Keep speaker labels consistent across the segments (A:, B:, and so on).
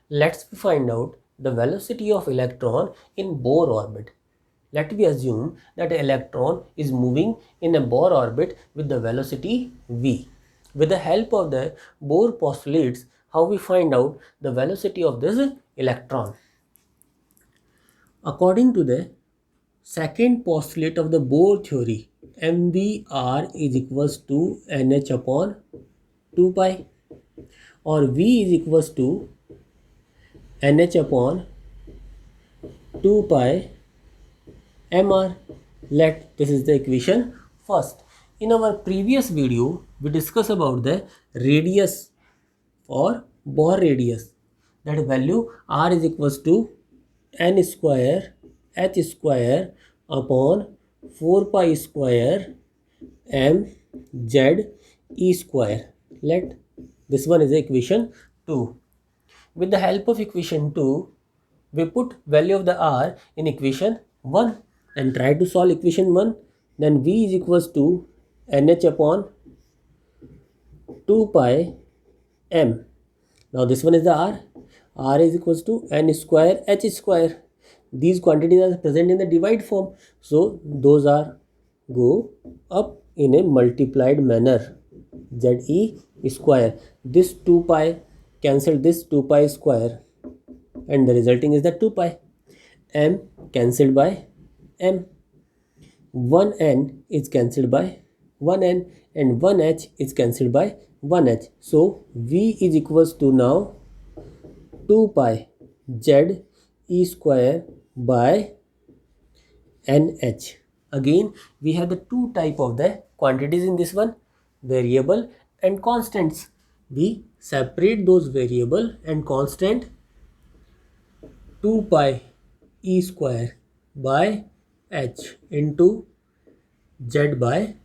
A: Let's find out the velocity of electron in Bohr orbit. Let me assume that an electron is moving in a Bohr orbit with the velocity v. With the help of the Bohr postulates, how we find out the velocity of this electron. According to the second postulate of the Bohr theory, mvr is equals to nh upon 2 pi, or v is equals to nh upon 2 pi mr. Let this is the equation first. In our previous video, we discussed about the radius or Bohr radius. That value r is equals to n square h square upon 4 pi square m z e square. Let this one is the equation 2. With the help of equation 2, we put value of the r in equation 1 and try to solve equation 1. Then v is equals to nh upon 2 pi m. Now this one is the r is equals to n square h square. These quantities are present in the divide form, so those are go up in a multiplied manner. Ze square, this 2 pi cancel this 2 pi square, and the resulting is the 2 pi. M cancelled by m. 1n is cancelled by 1n, and 1h is cancelled by 1h. So v is equals to now 2 pi z e square by nh. Again, we have the two type of the quantities in this one, variable and constants. We separate those variable and constant. 2 pi e square by h into z by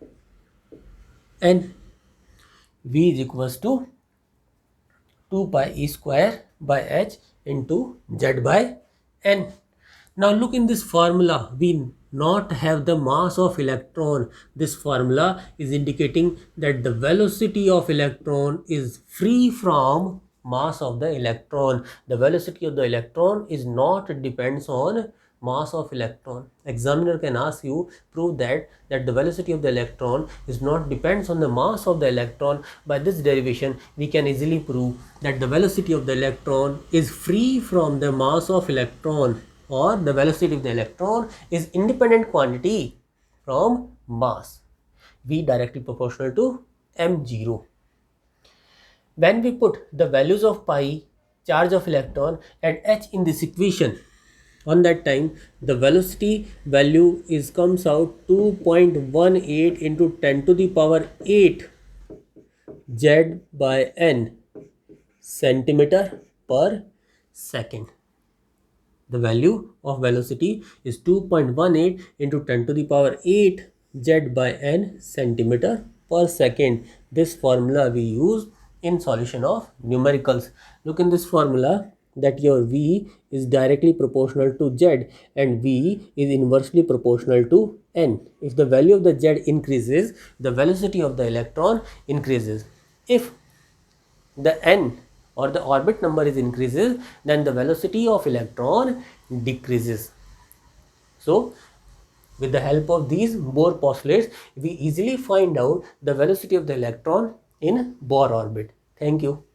A: n. V is equals to 2 pi e square by h into z by n. Now look in this formula, we not have the mass of electron. This formula is indicating that the velocity of electron is free from mass of the electron. The velocity of the electron is not depends on mass of electron. Examiner can ask you, prove that the velocity of the electron is not depends on the mass of the electron. By this derivation, we can easily prove that the velocity of the electron is free from the mass of electron, or the velocity of the electron is independent quantity from mass, v directly proportional to m0. When we put the values of pi, charge of electron and h in this equation, on that time the velocity value is comes out 2.18 into 10 to the power 8 z by n centimeter per second. The value of velocity is 2.18 into 10 to the power 8 z by n centimeter per second. This formula we use in solution of numericals. Look in this formula that your v is directly proportional to z and v is inversely proportional to n. If the value of the z increases, the velocity of the electron increases. If the n or the orbit number is increases, then the velocity of electron decreases. So with the help of these Bohr postulates, we easily find out the velocity of the electron in Bohr orbit. Thank you.